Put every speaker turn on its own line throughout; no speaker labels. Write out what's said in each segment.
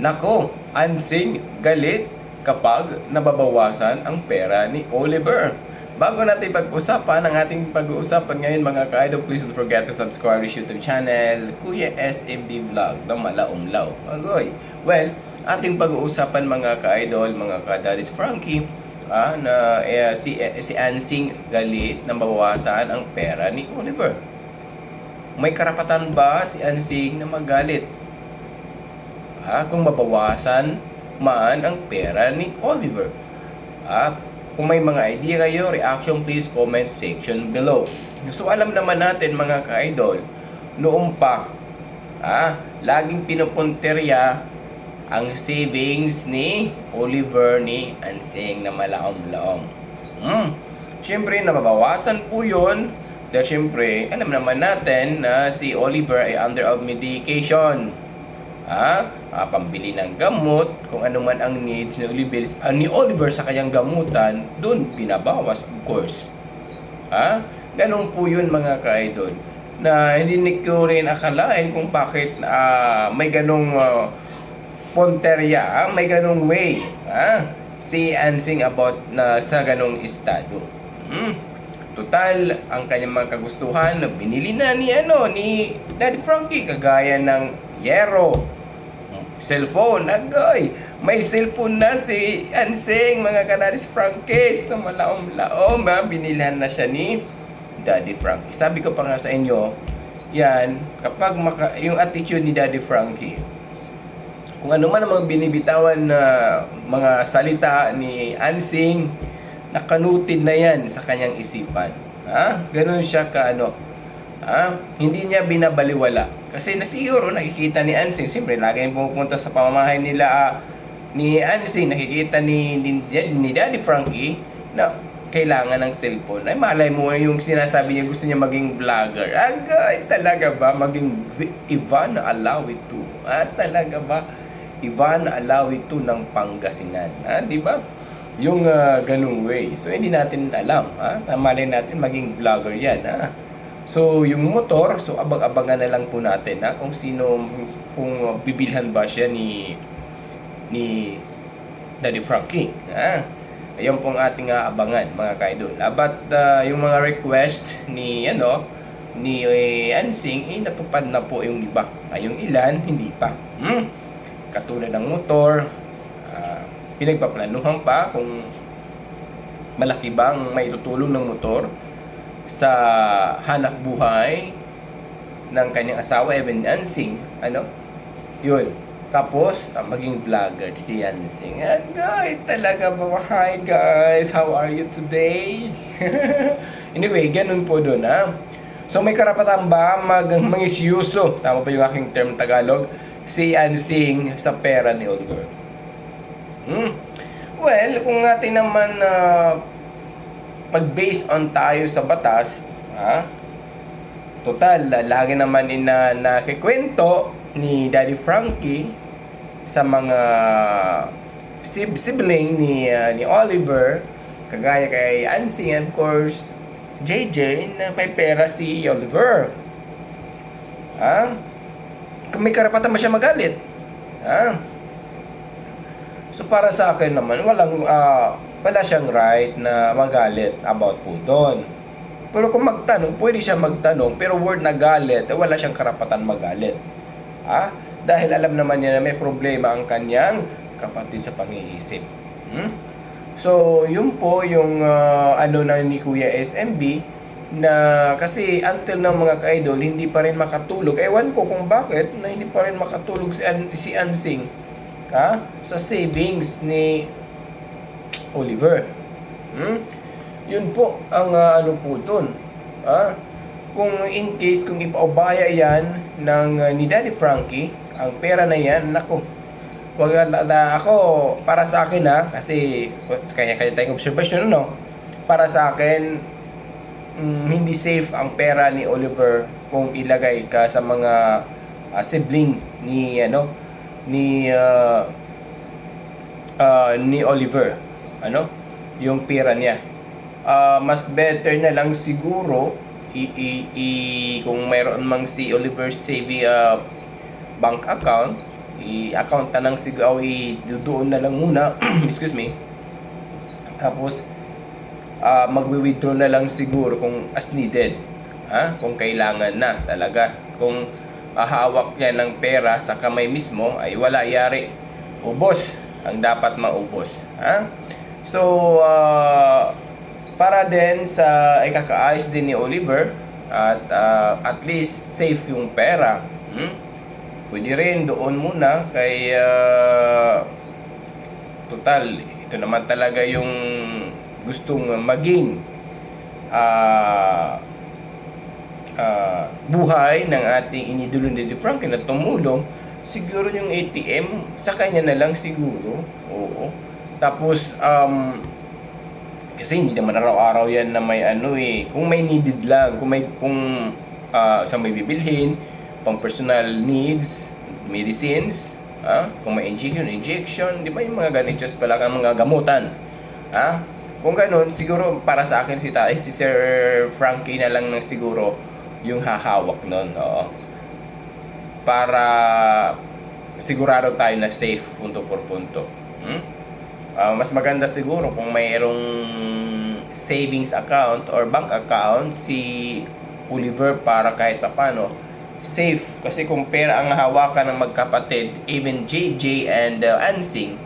Nako, ansing galit kapag nababawasan ang pera ni Oliver. Bago natin pag-usapan ang ating pag-uusapan ngayon mga ka-idol, please don't forget to subscribe to YouTube channel Kuya SMB Vlog na malaumlaw. Agoy. Well, ating pag-uusapan mga ka-idol, mga ka-daddies Frankie, si Ansing galit na mabawasan ang pera ni Oliver. May karapatan ba si Ansing na magalit? Kung mabawasan man ang pera ni Oliver. Kung may mga idea kayo, reaction please comment section below. So alam naman natin mga ka-idol, noong pa, laging pinupunterya ang savings ni Oliver ni Ansing na malaom-laom. Siyempre, nababawasan po yun. Dahil siyempre, alam naman natin na si Oliver ay under of medication. Pambili ng gamot, kung ano man ang needs ni Oliver sa kanyang gamutan, doon binabawas of course. Ganun po yun mga ka-idol. Na hindi ko rin akalain kung bakit may ganong ponterya, may ganong way si Ansing about na sa ganong estado. Total, ang kanyang mga kagustuhan na binili na ni Daddy Frankie, kagaya ng yero, cellphone, agoy, may cellphone na si Ansing, mga kanaris Frankies na malaom-laom, binilhan na siya ni Daddy Frankie. Sabi ko pa nga sa inyo, yan, kapag yung attitude ni Daddy Frankie, kung ano man ang mga binibitawan na mga salita ni Ansing, nakanutid na yan sa kanyang isipan. Ganun siya hindi niya binabaliwala. Kasi siguro nakikita ni Ansing, siyempre lagi yung pumupunta sa pamamahay nila ni Ansing, nakikita ni Daddy Frankie na kailangan ng cellphone. Ay malay mo yung sinasabi niya gusto niya maging vlogger. Agay, talaga ba maging Ivan Alawito? Talaga ba Ivan Alawito ng Pangasinan? Di ba? Yung ganung way. So hindi natin alam, malay natin maging vlogger yan. So yung motor, so abang-abangan na lang po natin kung bibilhan ba siya ni Daddy Frankie. Ayun pong ating abangan mga ka-idol. But yung mga request ni Ansing, natupad na po yung iba. Yung ilan hindi pa. Katulad ng motor, pinagpaplanuhan pa kung malaki bang may tutulong ng motor sa hanap buhay ng kanyang asawa, Evan Ansing. Yun. Tapos, maging vlogger si Ansing. Guys, talaga ba? Hi guys, how are you today? Anyway, ganun po dun So, may karapatan ba mangisyuso, tama ba yung aking term Tagalog, si Ansing sa pera ni Oliver? Well, kung atin naman mag-base on tayo sa batas, total, lagi naman nakikwento ni Daddy Frankie sa mga sibling ni Oliver, kagaya kay Ansing, and of course, JJ, na may pera si Oliver. Kung may karapatan ba siya magalit? So para sa akin naman, wala siyang right na magalit about po doon. Pero kung magtanong, pwede siya magtanong, pero word na galit, wala siyang karapatan magalit. Dahil alam naman niya na may problema ang kanyang kapatid sa pang-iisip. So, yun po yung na ni Kuya SMB na kasi until ng mga ka-idol, hindi pa rin makatulog. Ewan ko kung bakit na hindi pa rin makatulog si Ansing sa savings ni Oliver. Yun po ang po dun. Kung in case, kung ipaubaya yan ni Daddy Frankie, ang pera na yan, naku, ako, para sa akin kasi kaya tayong observation, para sa akin, hindi safe ang pera ni Oliver kung ilagay ka sa mga sibling ni Oliver, yung pera niya. Mas better na lang siguro kung mayroon mang si Oliver saving bank account, i-account na lang siguro, i-doon na lang muna, excuse me. Tapos, magwi-withdraw na lang siguro kung as needed. Kung kailangan na talaga. Kung hawak niya ng pera sa kamay mismo, ay wala yari. Ubos ang dapat maubos. So, para din sa ikakaayos din ni Oliver, at least safe yung pera. Pwede rin doon muna kay total, ito naman talaga yung gustong maging buhay ng ating inidolo ni Frankie na tumulong. Siguro yung ATM sa kanya na lang siguro. Oo. Tapos kasi hindi naman araw-araw yan na may kung may needed lang, kung sa may bibilhin, pang personal needs, medicines, kung may injection, di ba yung mga ganitsos pala ang mga gamutan. Kung ganun, siguro para sa akin si Sir Frankie na lang ng siguro yung hahawak nun. Para sigurado tayo na safe punto por punto. Mas maganda siguro kung mayroong savings account or bank account si Oliver para kahit paano safe. Kasi kung pera ang hawakan ng magkapatid, even JJ and Ansing,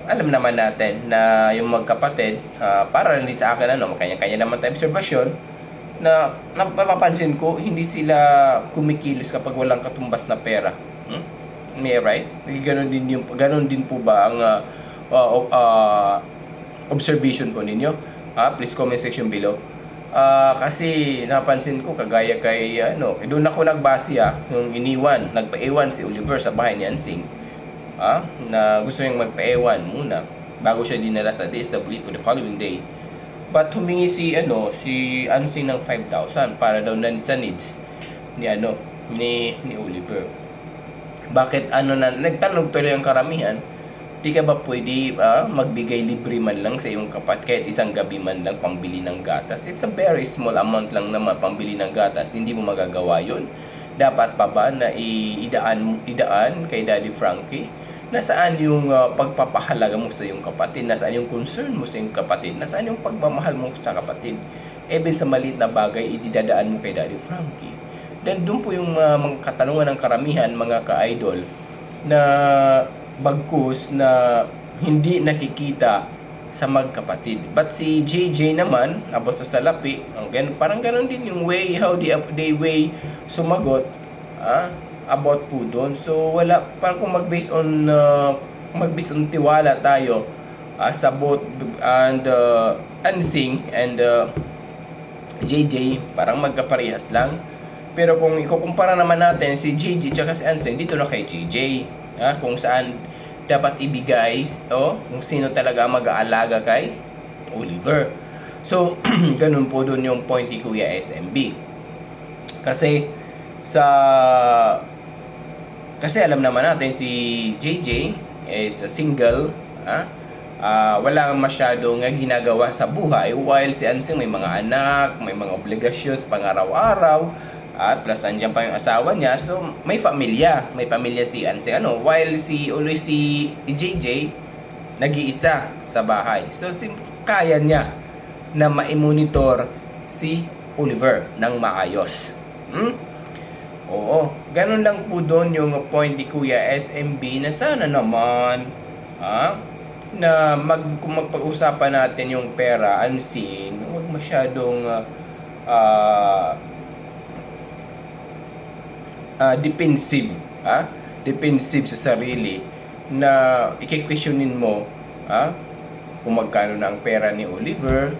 alam naman natin na yung magkapatid, para rin sa akin kanya-kanya naman tayo obserbasyon, na napapansin ko hindi sila kumikilos kapag walang katumbas na pera. May right? Ganon din po ba ang observation po ninyo? Please comment section below. Kasi napansin ko kagaya kay doon ako nagbase yung nagpa-ewan si Oliver sa bahay ni Ansing. Na gusto niyang magpa-ewan muna bago siya dinala sa DSWD for the following day. But humingi si Ansing ng 5,000 para daw sa needs ni Oliver. Bakit nagtanong tuloy ang karamihan, di ka ba pwede magbigay libre man lang sa iyong kahit isang gabi man lang pambili ng gatas? It's a very small amount lang naman pambili ng gatas, hindi mo magagawa yun. Dapat pa ba na idaan kay Daddy Frankie? Nasaan yung pagpapahalaga mo sa iyong kapatid? Nasaan yung concern mo sa iyong kapatid? Nasaan yung pagmamahal mo sa kapatid? Even sa maliit na bagay, ididadaan mo kay Daddy Frankie. Then doon po yung mga katanungan ng karamihan, mga ka-idol, na bagkus na hindi nakikita sa magkapatid. But si JJ naman, about sa salapi, parang ganon din yung way, how they way sumagot, about po doon. So wala, parang kung mag-base on tiwala tayo sa both and Ansing and JJ, parang magkaparehas lang. Pero kung ikukumpara naman natin si JJ tsaka si Ansing, dito na kay JJ, kung saan dapat ibigay kung sino talaga mag-aalaga kay Oliver. So ganun po doon yung point ni Kuya SMB. Kasi alam naman natin si JJ is a single, wala masyadong ginagawa sa buhay, while si Ansing may mga anak, may mga obligasyon pang araw-araw, at plus nandiyan pa yung asawa niya, so may pamilya si Ansing, while si JJ nag-iisa sa bahay. So kaya niya na ma-monitor si Oliver ng maayos. Oo, ganun lang po doon yung point ni Kuya SMB na sana naman na kung magpag-usapan natin yung pera, Ansing, huwag masyadong defensive, defensive sa sarili, na i-questionin mo kung magkano na ang pera ni Oliver.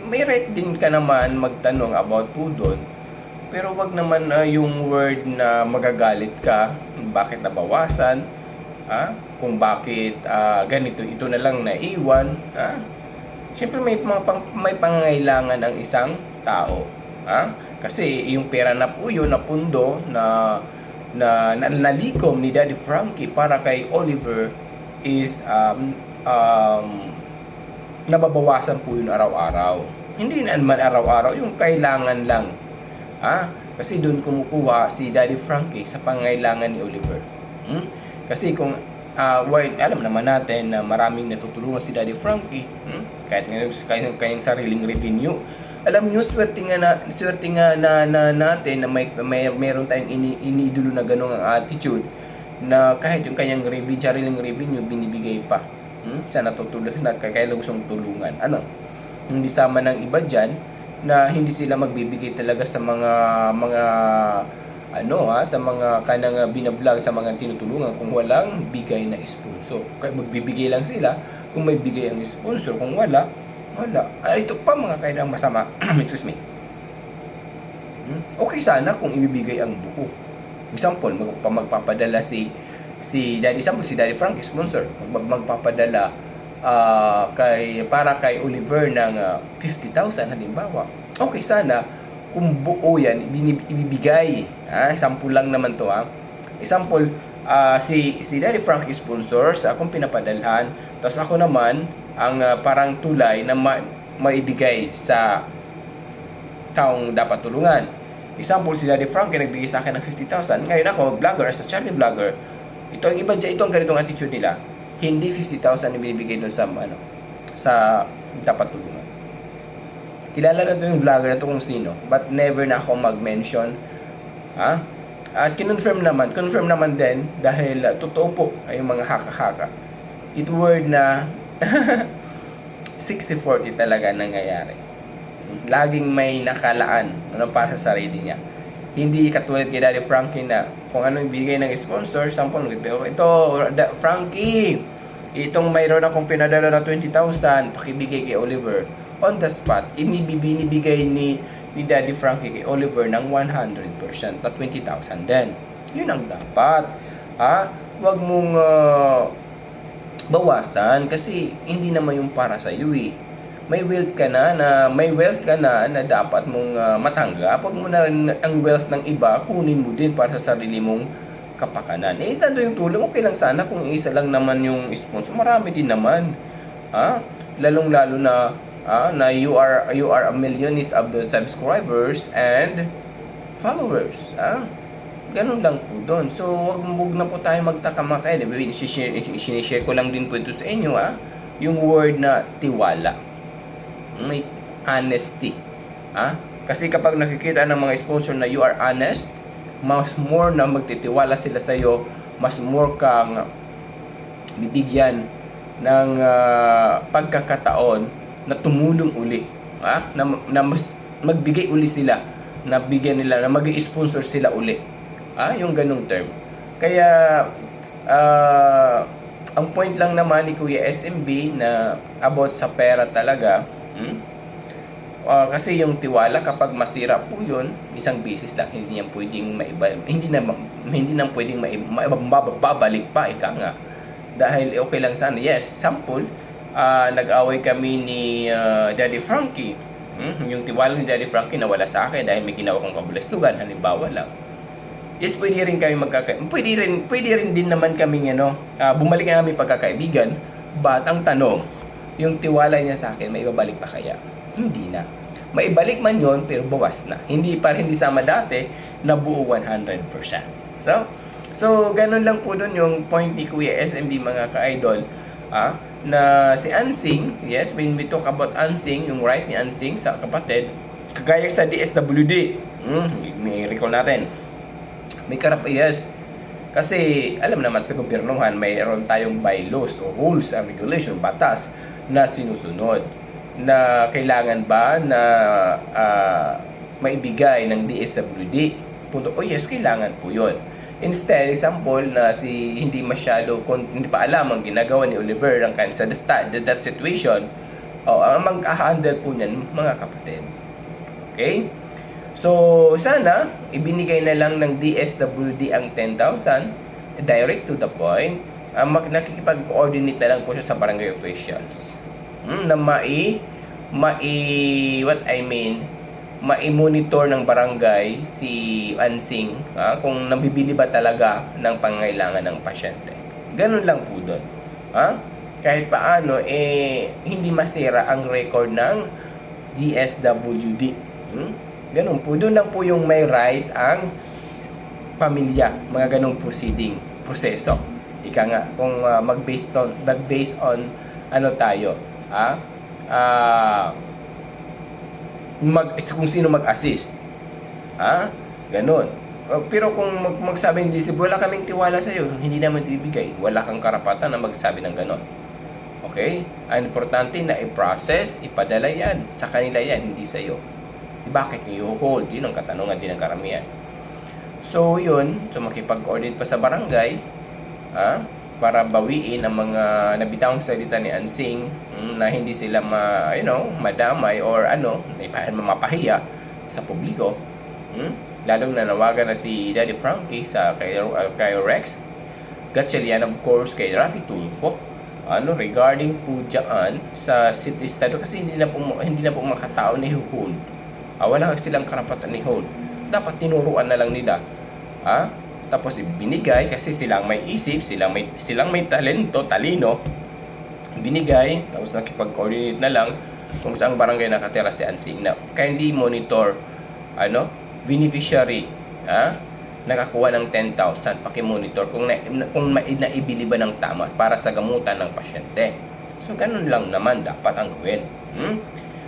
May right din ka naman magtanong about po doon. Pero wag naman yung word na magagalit ka, bakit nabawasan, kung bakit ganito, ito na lang naiwan. Siyempre may pangangailangan ang isang tao. Kasi yung pera na po yun, na pundo, na nalikom ni Daddy Frankie para kay Oliver is nababawasan po yun araw-araw. Hindi naman araw-araw, yung kailangan lang. Kasi doon kumukuha si Daddy Frankie sa pangailangan ni Oliver. Kasi kung alam naman natin na maraming natutulungan si Daddy Frankie, kahit ngayon kayong sariling revenue. Alam niyo, swerte nga na natin na meron tayong iniidolo na ganung ang attitude na kahit yung kanyang sariling revenue binibigay pa. Sa natutulungan na kaya gustong tulungan. Hindi sama ng iba diyan na hindi sila magbibigay talaga sa sa mga kanang binablog sa mga tinutulungan kung walang bigay na sponsor. Kaya magbibigay lang sila kung may bigay ang sponsor, kung wala. Ito pa mga kailang masama. Excuse me. Okay sana kung ibibigay ang buo. Example, magpapadala si Daddy Frankie sponsor, magpapadala para kay Oliver ng 50,000 halimbawa. Okay sana kung buo yan ibibigay. Example lang naman to. Example, si Daddy Frankie sponsors, akong pinapadalhan, tapos ako naman ang parang tulay na maibigay sa taong dapat tulungan. Example, si Daddy Frankie nagbigay sa akin ng 50,000. Ngayon ako, vlogger, as a charity vlogger, ito ang iba dyan, ito ang ganitong attitude nila. Hindi 50,000 ibibigay doon sa dapat tulungan. Kilala na ito yung vlogger na ito kung sino, but never na ako mag-mention. At confirm naman din dahil totoo po ay yung mga haka-haka. It word na 60-40 talaga nangyayari. Laging may nakalaan para sa sarili niya. Hindi katulad kay Daddy Frankie na kung ano ibigay ng sponsor, sample, ito, Frankie, itong mayroon akong pinadala na 20,000, pakibigay kay Oliver. On the spot, binibigay ni Daddy Frankie kay Oliver ng 100% na 20,000 din. Yun ang dapat. Huwag mong bawasan kasi hindi naman yung para sa iyo May wealth ka na dapat mong matanggap. Huwag mo na rin ang wealth ng iba, kunin mo din para sa sarili mong kapakanan. Isa doon yung tulong, okay lang sana kung isa lang naman yung sponsor. Marami din naman. Lalong-lalo na you are a millionaires of the subscribers and followers. Ganun lang po doon. So, wag na po tayo magtaka-maka. Sinishare ko lang din po ito sa inyo, yung word na tiwala. May honesty. Kasi kapag nakikita ng mga sponsor na you are honest, mas more na magtitiwala sila sa iyo, mas more kang bibigyan ng pagkakataon na tumulong uli. Na mas magbigay uli sila, na bigyan nila, na mag-sponsor sila uli. Yung ganung term. Kaya ang point lang naman ni Kuya SMB na about sa pera talaga, kasi yung tiwala kapag masira po yun, isang beses lang, hindi yan pwedeng hindi na pwedeng mababalik pa, ika nga. Dahil okay lang sana. Yes, sample, nag-away kami ni Daddy Frankie. Yung tiwala ni Daddy Frankie nawala sa akin dahil may ginawa kong kabulastugan, halimbawa lang. Yes, pwede rin kami pwede rin din naman kami bumalik na kami pagkakaibigan, but ang tanong, yung tiwala niya sa akin, may ibabalik pa kaya? Hindi na. Maibalik man yon pero bawas na. Hindi sama dati na buo 100%. So ganun lang po dun yung point ni Kuya SMB mga ka-idol. Na si Ansing, yes, when we talk about Ansing, yung right ni Ansing sa kapatid, kagaya sa DSWD, may recall natin. May yes. Kasi alam naman sa gobyernohan, mayroon tayong bylaws o rules and regulation, batas na sinusunod. Na kailangan ba na maibigay ng DSWD? Yes, kailangan po yun. Instead, example na hindi pa alam ang ginagawa ni Oliver sa that situation, ang mag-handle po niyan mga kapatid. Okay? So, sana, ibinigay na lang ng DSWD ang 10,000, direct to the point, nakikipag-coordinate na lang po siya sa barangay officials. Na mai-monitor ng barangay si Ansing kung nabibili ba talaga ng pangangailangan ng pasyente. Ganun lang po doon. Kahit paano, hindi masira ang record ng DSWD. Ganun po. Doon lang po yung may right ang pamilya. Mga ganung proseso. Ika nga, kung mag-based on ano tayo, kung sino mag-assist. Ganun. Pero kung magsabing wala kaming tiwala sa iyo, hindi naman ibibigay. Wala kang karapatan na magsabi ng ganun. Okay? Ang importante na i-process, ipadala yan. Sa kanila yan, hindi sa iyo. Bakit niyo hold? Yun ang katanungan din ng karamihan. So, yun. So, makipag-coordinate pa sa barangay, para bawiin ang mga nabitawang salita ni Ansing, na hindi sila madamay or mapahiya sa publiko. Lalong nanawagan na si Daddy Frankie kay Rex Gatchalian, of course, kay Raffy Tulfo, regarding po dyan sa city estado, kasi hindi na po makatao ni hold. Wala silang karapatan ni hold. Dapat tinuruan na lang nila. Tapos binigay, kasi silang may isip, silang may talino. Binigay, tapos nakipag-coordinate na lang kung saan barangay nakatira si Ansing na kindly monitor beneficiary, nakakuha ng 10,000, paki-monitor kung naibili ba ng tama para sa gamutan ng pasyente. So, ganun lang naman dapat ang gawin.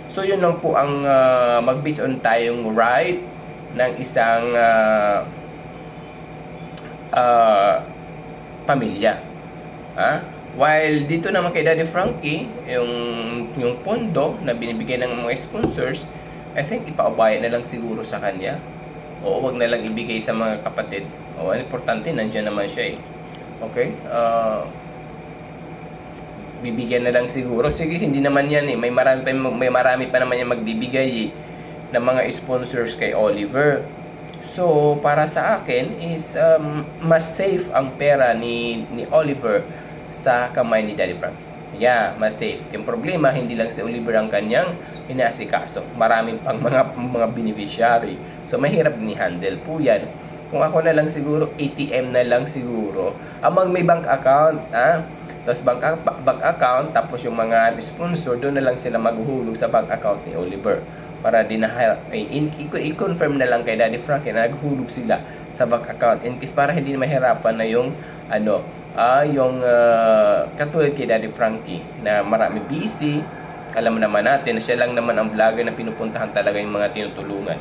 So, yun lang po ang mag-base on tayong right ng isang pamilya. While dito naman kay Daddy Frankie, yung pondo na binibigay ng mga sponsors, I think ipaubaya na lang siguro sa kanya. O wag na lang ibigay sa mga kapatid. Ang importante, nandiyan naman siya eh. Okay? Bibigyan na lang siguro. Sige, hindi naman yan eh. May marami pa naman yan magbibigay ng mga sponsors kay Oliver. So, para sa akin is mas safe ang pera ni Oliver sa kamay ni Daddy Frankie. Mas safe. Yung problema, hindi lang si Oliver ang kanyang inaasikaso. Maraming pang mga beneficiary. So, mahirap ni-handle po yan. Kung ako na lang siguro, ATM na lang siguro. May bank account, tapos bank account, tapos yung mga sponsor, doon na lang sila maghuhulog sa bank account ni Oliver. Para i-confirm na lang kay Daddy Frankie na naghulog sila sa bank account. In case para hindi mahirapan na yung katulad kay Daddy Frankie na marami busy. Alam naman natin na siya lang naman ang vlogger na pinupuntahan talaga yung mga tinutulungan.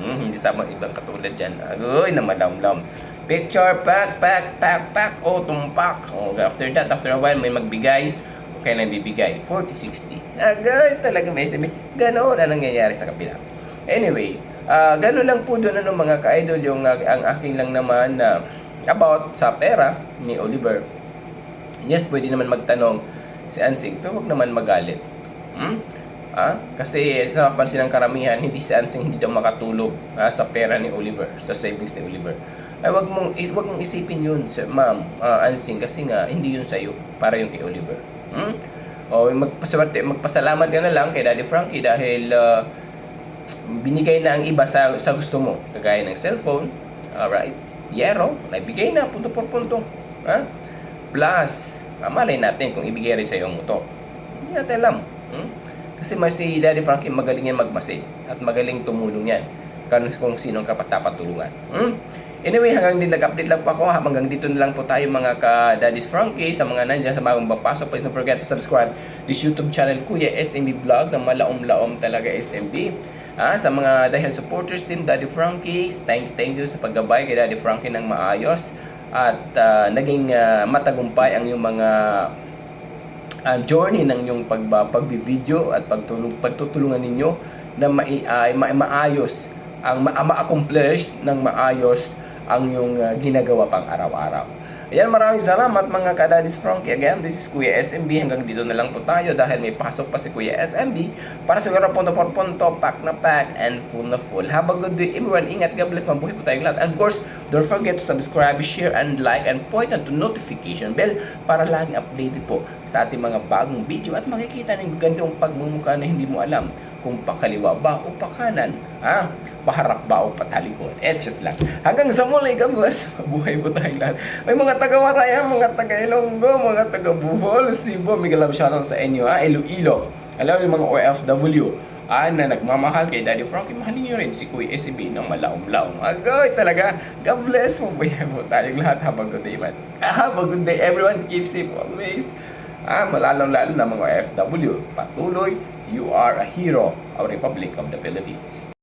Hindi sa mga ibang katulad dyan. Agoy na malamlam. Picture, pack, tumpak. After a while, may magbigay. Okay na bibigay. 40, 60. Agoy, talaga may sabi. Ganoon ang nangyayari sa kapila. Anyway, ganoon lang po doon mga ka-idol yung ang aking lang naman na about sa pera ni Oliver. Yes, pwede naman magtanong si Ansing, pero wag naman magalit. Kasi napapansin ng karamihan, hindi si Ansing hindi daw makatulog sa pera ni Oliver, sa savings ni Oliver. Ay wag mong isipin yun, ma'am, Ansing, kasi nga hindi yun sa'yo, para yung kay Oliver. Magpasalamat ka na lang kay Daddy Frankie dahil binigay na ang iba sa gusto mo, kagaya ng cellphone, alright, yero, naibigay na punto por punto. Plus, malay natin kung ibigay rin sa iyo ang motor. Hindi natin alam. Kasi si Daddy Frankie magaling yan magmasid at magaling tumulong yan kung sinong kapatapatulungan. Anyway, hanggang din nag-update lang po ako. Hanggang dito na lang po tayo mga ka-Daddy's Frankie. Sa mga nandyan, sa bagong papasok, please don't forget to subscribe this YouTube channel, Kuya SMB Vlog, na malaom-laom talaga SMB. Sa mga dahil supporters team Daddy Frankie, thank you sa paggabay kay Daddy Frankie ng maayos at naging matagumpay ang yung mga journey ng yung pagbi-video at pagtutulungan ninyo na maayos ang ma-accomplish ng maayos ang yung ginagawa pang araw-araw. Ayan, maraming salamat mga ka-Daddy's Frankie. Again, this is Kuya SMB. Hanggang dito na lang po tayo dahil may pasok pa si Kuya SMB para siguro punto por punto, pack na pack, and full na full. Have a good day everyone. Ingat, God bless, mabuhay po tayong lahat. And of course, don't forget to subscribe, share, and like, and point on to notification bell para laging updated po sa ating mga bagong video at makikita ng ganitong pagmumukha na hindi mo alam kung pakaliwa ba o pakanan, paharap ba o patalikod. Just lang. Hanggang sa muli, God bless. Mabuhay po tayong lahat. May mga taga-Waraya, mga taga-Ilonggo, mga taga-Bohol, Cebu, may galab shoutout sa inyo, Iloilo. Alam yung mga OFW. na nagmamahal kay Daddy Frankie, mahalin nyo rin si Kuya SB ng malaom-laom. Agoy talaga. God bless mo po tayong lahat. Have a good day, man. Have a good day, everyone. Keep safe always. Malalong-lalo na mga FW. Patuloy, you are a hero of Republic of the Philippines.